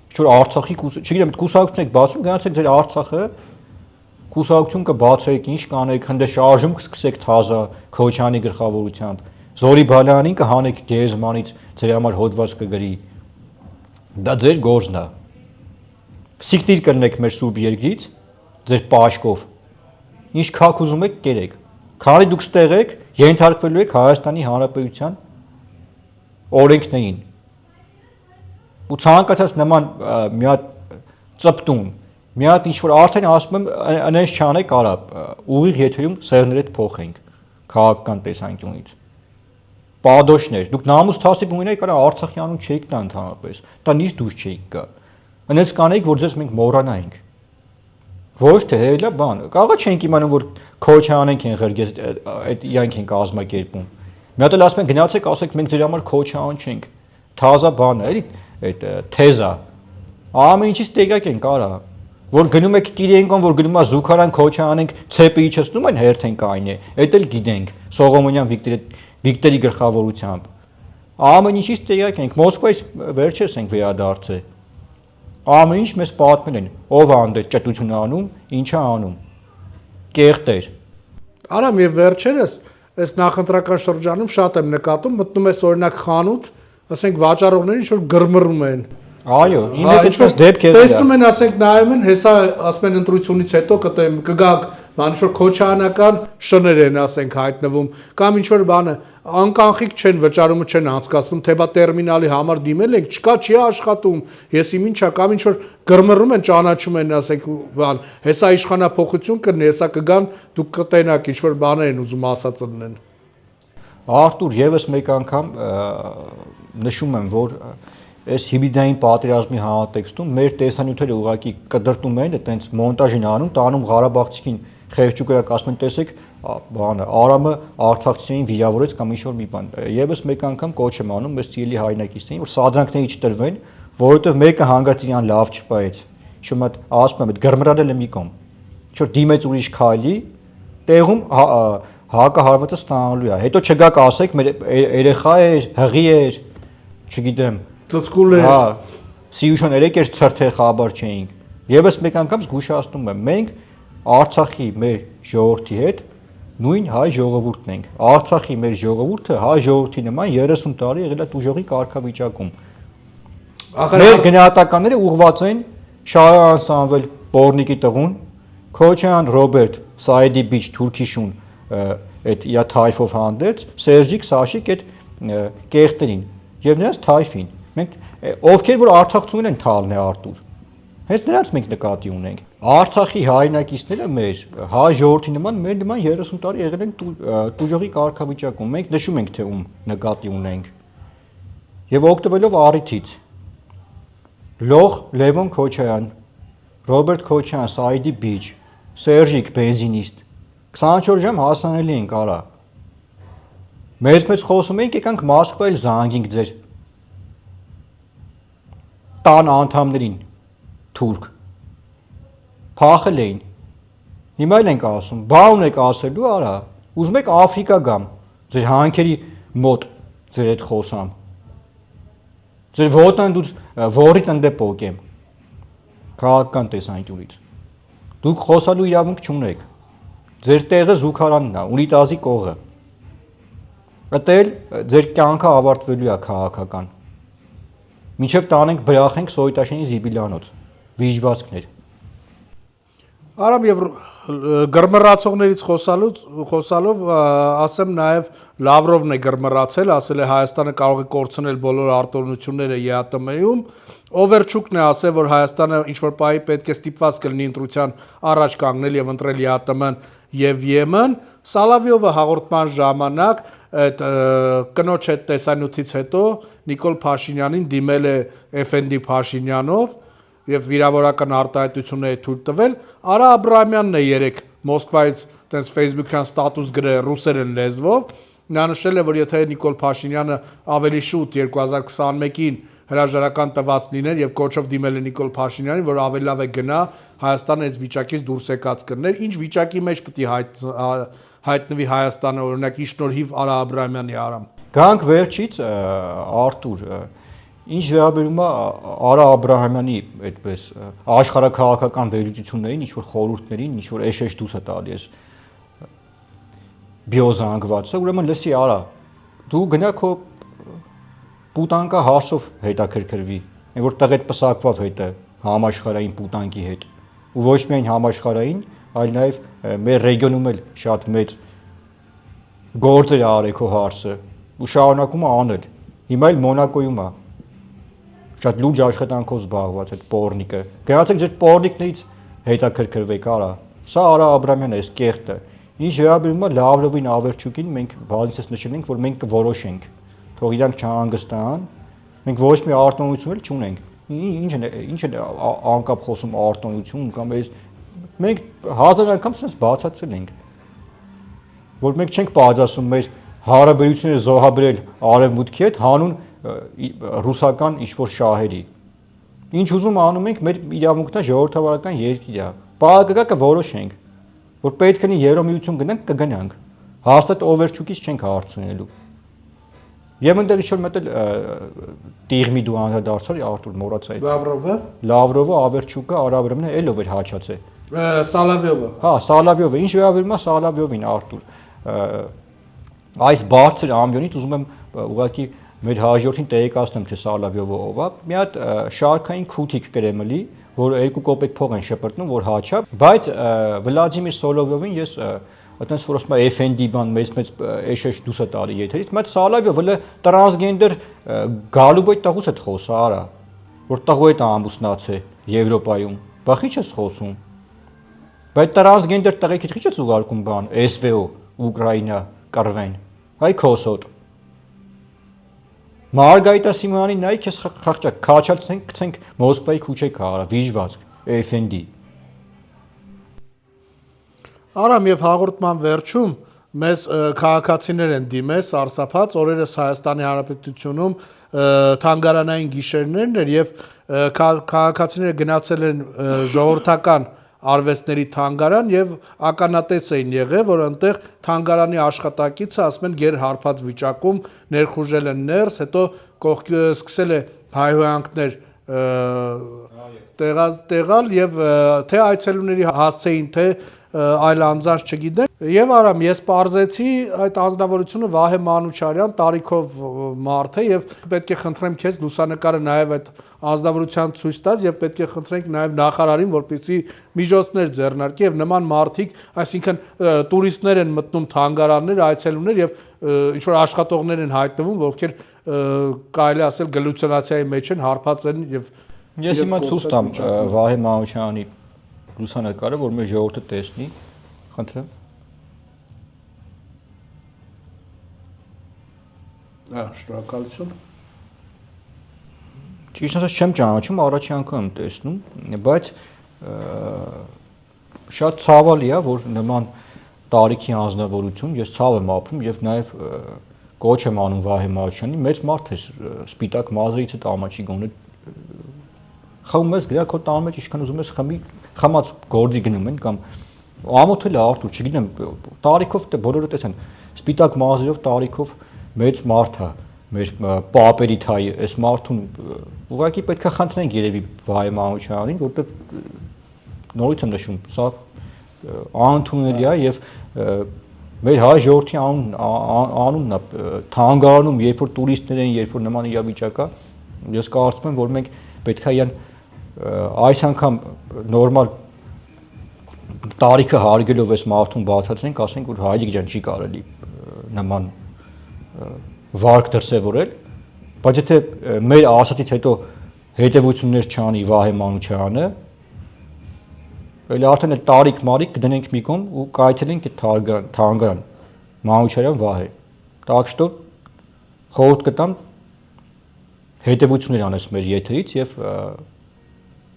Ինչ-որ Արցախի չգիտեմ, կուսակցություն եք բացում, գնացեք ձեր Արցախը, կուսակցություն կբացեք, ինչ կանեք, հնդե շարժում կսկսեք թազա Քոչյանի գլխավորությամբ։ Զորի Բալյանին կհանեք Գեզմանից ձեր համար հոդված կգրի։ Դա ձեր գործն է։ Սիկտիր կլնեք մեր սուրբ երկրից, ձեր պաշկով։ Ինչ քակ ուզում եք կերեք։ Քանի դուք ստեղ եք, ենթարկվելու եք Հայաստանի Հանրապետության օրենքներին։ Ու ցանկացած նման մի հատ ծպտուն, մի հատ ինչ-որ արդեն ասում եմ, այնպես չանեք արա, ուղիղ եթերում սերներ հետ փոխենք քաղաքական տեսանկյունից։ Պադոշներ, դուք նամուս թասիպ ունենայիք, արա Արցախի անուն չէիք տա ընդհանրապես, դա նիշ դուրս չէիք գա։ Այնպես կանեիք, որ ձեզ մենք մոռանայինք։ Ոչ թե հելա բան, կարող չենք իմանում, որ Քոչյանենք են ղրգես, այդ իրանք են կազմակերպում։ Մի հատ էլ ասում են գնացեք, ասեք մենք ձեր համար Քոչյան չենք։ Թազա բան է, էլի, այդ թեզա։ Ամեն ինչից տեղյակ են կարա, որ գնում եք Կիրենկոն, որ գնում է Զուքարան Քոչյանենք, ցեպը իջեցնում են հերթենք այն է, այդ էլ գիտենք, Սողոմոնյան Վիկտորի գլխավորությամբ։ Ամեն ինչից տեղյակ ենք, Մոսկվայից վերջերս ենք վերադարձել։ Ամեն ինչ մեզ պատմել են, ով է անդե ճտություն անում, ինչ է անում։ Կեղտեր։ Արամ եւ վերջերս այս նախընտրական շրջանում շատ եմ նկատում, մտնում ես օրինակ խանութ, ասենք վաճառողները ինչ որ գրմռում են։ Այո, ինձ հետ այդպես դեպքեր կա։ Տեսնում են, ասենք նայում են, հեսա ասում են ընտրությունից հետո կգաք, բան ինչ որ քոչանական շներ են, ասենք հայտնվում, կամ ինչ որ բանը անկանխիկ չեն վճարումը չեն անցկացնում, թե բա տերմինալի համար դիմել եք, չկա, չի աշխատում, ես իմ ինչա, կամ ինչ որ գրմռում են, ճանաչում են, ասենք բան, հեսա իշխանափոխություն կլինի, հեսա կգան, դուք կտենաք ինչ որ բաներ են ուզում ասած լինեն։ Արտուր եւս մեկ անգամ նշում եմ, որ այս հիբրիդային պատերազմի համատեքստում մեր տեսանյութերը ուղղակի կդրտում են, այտենց մոնտաժ են անում, տանում Ղարաբաղցիքին խեղճուկրակ ասում են, տեսեք, բանը Արամը արցախցիներին վիրավորեց կամ ինչ-որ մի բան։ Եվս մեկ անգամ կոչ եմ անում այս ցիլի հայրենակիցներին, որ սադրանքների չտրվեն, որովհետև մեկը հանգարց իրան լավ չպայեց։ Շուտ մատ ասում եմ, այդ գրմռալը մի կողմ։ Ինչ-որ դիմեց ուրիշ քայլի, տեղում հակահարվածը ստանալու է։ Հետո չգաք ասեք, մեր երեխա էր, հղի էր, չգիտեմ, ծծկուլ էր։ Հա, Սիուշան 3 էր ցրթե խաբար չէինք։ Եվս մեկ անգամ զգուշացնում եմ, մենք Արցախի մեր ժողովրդի հետ նույն հայ ժողովուրդն ենք։ Արցախի մեր ժողովուրդը հայ ժողովրդի նման 30 տարի եղել է տուժողի կարգավիճակում։ Մեր գնահատականները ուղղված են Շահյան Սամվել Պորնիկի տղուն, Քոչյան Ռոբերտ, Սայեդի Բիչ Թուրքիշուն, այդ իա թայֆով հանդերձ, Սերժիկ Սաշիկ այդ կեղտերին եւ նրանց թայֆին։ Մենք ովքեր որ Արցախցուն են թալն է Արտուր։ Հենց նրանց մենք նկատի ունենք։ Արցախի հայրենակիցները մեր հայ ժողովրդի նման մեր նման 30 տարի եղել են տուժողի կարգավիճակում։ Մենք նշում ենք թե ում նկատի ունենք։ Եվ օգտվելով առիթից Լող Լևոն Քոչյան, Ռոբերտ Քոչյան, Սայդի Բիչ, Սերժիկ բենզինիստ 24 ժամ հասանելի ենք արա։ Մեծ խոսում ենք, եկանք Մոսկվայել զանգինք ձեր տան անդամներին թուրք փախել էին հիմա էլ ենք ասում բան եք ասելու արա ուզում եք Աֆրիկա գամ ձեր հանքերի մոտ ձեր հետ խոսամ ձեր ոտան դուց որից ընդե պոկեմ քաղաքական տեսանկյունից դուք խոսալու իրավունք չունեք ձեր տեղը Զուքարանն է Ունիտազի կողը այդտեղ ձեր կյանքը ավարտվելու է քաղաքական Մինչև տանենք բրախենք Սոյտաշենի Զիբիլյանոց, վիժվածքներ։ Արամ եւ գրմռացողներից խոսալով ասեմ նաեւ Լավրովն է գրմռացել, ասել է Հայաստանը կարող է կորցնել բոլոր արտոնությունները ԵԱՏՄ-ում, Օվերչուկն է ասել, որ Հայաստանը ինչ որ պահի պետք է ստիպված կլինի ընտրության առաջ կանգնել եւ ընտրել ԵԱՏՄ-ն եւ ԵՄ-ն, Սալավյովը հաղորդման ժամանակ այդ կնոջ հետ տեսանյութից հետո Նիկոլ Փաշինյանին դիմել է Էֆենդի Փաշինյանով եւ վիրավորական արտահայտություններ թույլ տվել, Արա Աբրահամյանն է երեք Մոսկվայից տենց Facebook-յան ստատուս գրել ռուսերեն լեզվով, նա նշել է, որ եթե Նիկոլ Փաշինյանը ավելի շուտ 2021-ին հրաժարական տված լիներ եւ կոչով դիմել է Նիկոլ Փաշինյանին, որ ավելի լավ է գնա Հայաստանը այս վիճակից դուրս եկած կրներ, ինչ վիճակի մեջ պետք է հայտնվի Հայաստանը, օրինակ ի շնորհիվ Արա Աբրահամյանի Արամ։ Գանք վերջից Արտուր, ինչ վերաբերում է Արա Աբրահամյանի այդպես աշխարհակաղակական վերլուծություններին, ինչ որ խորհուրդներին, ինչ որ էշեշ դուրս է տալիս բիոզանգվածը, ուրեմն լսի Արա, դու գնա քո պուտանկա հարցով հետաքրքրվի, այն որ տղետ պսակվավ հետը համաշխարհային պուտանկի հետ, ու ոչ միայն համաշխարհային, այլ նաև մեր ռեգիոնում էլ շատ մեծ գործեր արել քո հարցը, ու շարունակում է անել։ Հիմա էլ Մոնակոյում է շատ լուրջ աշխատանքով զբաղված այդ պորնիկը։ Գնացեք ձեր պորնիկներից հետաքրքրվեք, Արա։ Սա Արա Աբրահամյանն է, այս կեղտը։ Ինչ վերաբերում է Լավրովին, Ավերչուկին, մենք բազմիցս նշել ենք, որ մենք կորոշենք, թող իրանք չհանգստանան, մենք ոչ մի արտոնություն էլ չունենք։ Ինչ է անկապ խոսում արտոնություն կամ այս մենք 1000 անգամ sense բացացել ենք, որ մենք չենք պատասխանում մեր հարաբերությունները զոհաբերել արևմուտքի հետ հանուն ռուսական ինչ-որ շահերի։ Ինչ ուզում անում ենք, մեր իրավունքն է ժողովրդավարական երկիր է։ Պարագա կորոշենք, որ պետք է Եվրոմիություն գնանք, կգնանք։ Հաստատ Օվերչուկից չենք հարցնելու։ Եվ այնտեղ ինչ-որ մտել տիղմի դու անդրադարձար, Արտուր մոռացա այդ։ Լավրովը, Ավերչուկը, Արա Աբրահամյանը էլով էր հաչացել։ Սալավյովը։ Հա, Սալավյովը, ինչ վերաբերում է Սալավյովին, Արտուր։ Այս բարձր ամբիոնից ուզում եմ ուղղակի մեր հաջորդին տեղեկացնեմ, թե Սալավյովը ով է։ Մի հատ շարքային քութիկ Կրեմլի, որ 2 կոպեկ փող են շպրտնում, որ հաչա, բայց Վլադիմիր Սոլովյովին ես այտենց որ ասում եմ FND բան մեծ էշեշ դուս է տալի եթերից, բայց Սալավյովը տրանսգենդեր գալուբոյ տղուց է խոսա, արա, որ տղու հետ ամուսնացե Եվրոպայում։ Բախի չես խոսում։ Բայց տրանսգենդեր տղեկիդ քիչ է ուղարկում բան, SVO, Ուկրաինա, կռվեն։ Հայ քոսոտ։ Մարգարիտա Սիմոնյանի նայ քեզ խղճակ քաչացնենք, գցենք Մոսկվայի քուչե քարա, վիժված, FND։ Արամ եւ հաղորդման վերջում մեզ քաղաքացիներ են դիմել սարսափած, օրերս Հայաստանի Հանրապետությունում թանգարանային գիշերներն էր եւ քաղաքացիները գնացել են ժողովրդական արվեստների թանգարան եւ ականատես էին եղել, որ այնտեղ թանգարանի աշխատակիցը ասում են գերհարփած վիճակում ներխուժել են ներս, հետո կողքի սկսել է հայհոյանքներ տեղալ եւ թե այցելուների հասցեին, թե այլ անձանց չգիտեմ եւ Արամ ես պարզեցի այդ անձնավորությունը Վահե Մանուչարյան տարիքով մարդ է եւ պետք է խնդրեմ քեզ լուսանկարը նաեւ այդ անձնավորության ցույց տաս եւ պետք է խնդրենք նաեւ նախարարին որպեսզի միջոցներ ձեռնարկի եւ նման մարդիկ, այսինքն տուրիստներ են մտնում թանգարաններ, այցելուներ եւ ինչ որ աշխատողներ են հայտնվում, ովքեր կարելի ասել գլյուցինացիայի մեջ են, հարբած են եւ ես հիմա ցույց տամ Վահե Մանուչյանի լուսանկարը, որ մեր ժողովուրդը տեսնի, խնդրեմ։ Շնորհակալություն։ Ճիշտ ասած չեմ ճանաչում, առաջի անգամ եմ տեսնում, բայց շատ ցավալի է, որ նման տարիքի անձնավորություն, ես ցավ եմ ապրում եւ նաեւ կոչ եմ անում Վահե Մանուչյանին, մեծ մարդ է, սպիտակ մազերից է ամաչի գոնե խմում ես գրա քո տան մեջ ինչքան ուզում ես խմի, խմած գործի գնում են կամ ամոթել է Արտուր, չգիտեմ, տարիքով դե բոլորը տեսան, սպիտակ մազերով տարիքով մեծ մարդ է, մեր պապերի թայ, այս մարդուն ուղղակի պետք է խնդրենք երևի Վահե Մանուչյանին, որտեղ նորից եմ նշում, սա անընդունելի է եւ մեր հայ ժողովրդի անունն է թանգարանում, երբ որ տուրիստներ են, երբ որ նման իրավիճակ է, ես կարծում եմ, որ մենք պետք է այս անգամ նորմալ տարիքը հարգելով այս մարդուն բացատրենք, ասենք որ Հայրիկ ջան չի կարելի նման վարկ դրսևորել, բայց եթե մեր ասացից հետո հետևություններ չանի Վահե Մանուչյանը, էլ արդեն այդ տարիք կդնենք մի կողմ ու կայցելենք այդ թանգարան Մանուչարյան Վահե։ Так что խորհուրդ կտամ հետևություններ անես մեր եթերից եւ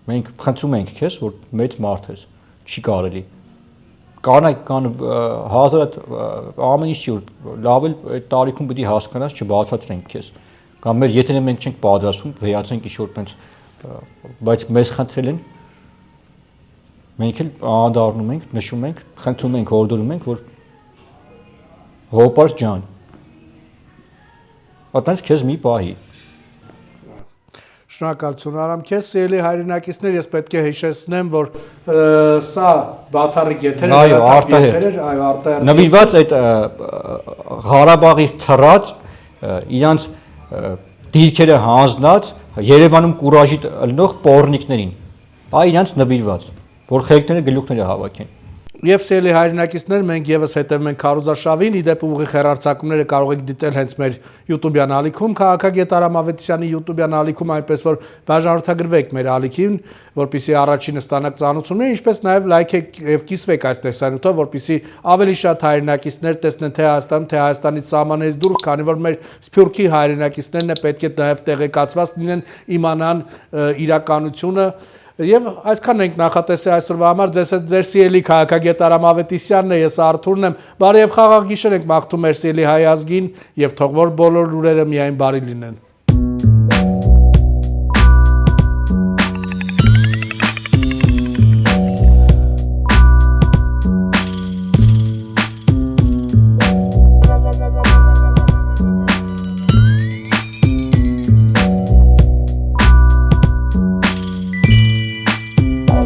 մենք խնդրում ենք քեզ, որ մեծ մարդ ես, չի կարելի։ Կան հազար ամեն ինչ լավ էլ այդ տարիքում պիտի հասկանաս չբացատրենք քեզ։ Կամ մեր եթե մենք չենք պատրաստվում, վեհացենք ինչ-որ տենց, բայց մեզ խնդրել են, մենք էլ անդառնում ենք, նշում ենք, խնդրում ենք, հորդորում ենք, որ հոպար ջան, այտենց քեզ մի պահի։ Շնորհակալություն Արամ քեզ, սիրելի հայրենակիցներ, ես պետք է հիշեցնեմ, որ սա բացառիկ եթեր է, այո, արտահերթ։ Նվիրված այդ Ղարաբաղից թռած իրանց դիրքերը հանձնած Երևանում կուրաժի ելնող պոռնիկներին, այ իրանց նվիրված, որ խելքները գլուխները հավաքեն։ Եվ սիրելի հայրենակիցներ, մենք եւս հետևում ենք քարոզարշավին, իդեպ ուղիղ հեռարձակումները կարող եք դիտել հենց մեր YouTube-յան ալիքում, Քաղաքագետ Արամ Ավետիսյանի YouTube-յան ալիքում, այնպես որ բաժանորդագրվեք մեր ալիքին, որպեսզի առաջինը ստանաք ծանոթություններ, ինչպես նաեւ լայքեք եւ կիսվեք այս տեսանյութով, որպեսզի ավելի շատ հայրենակիցներ տեսնեն թե Հայաստանում, թե Հայաստանից սահմաններից դուրս, քանի որ մեր Սփյուռքի հայրենակիցներն է պետք է նաեւ տեղեկացված լինեն, իմանան իրականությունը։ Եվ այսքան ենք նախատեսել այսօրվա համար, ձեզ հետ ձեր սիրելի քաղաքագետ Արամ Ավետիսյանն է, ես Արթուրն եմ, բարի եւ խաղաղ գիշեր ենք մաղթում մեր սիրելի հայ ազգին եւ թող որ բոլոր լուրերը միայն բարի լինեն։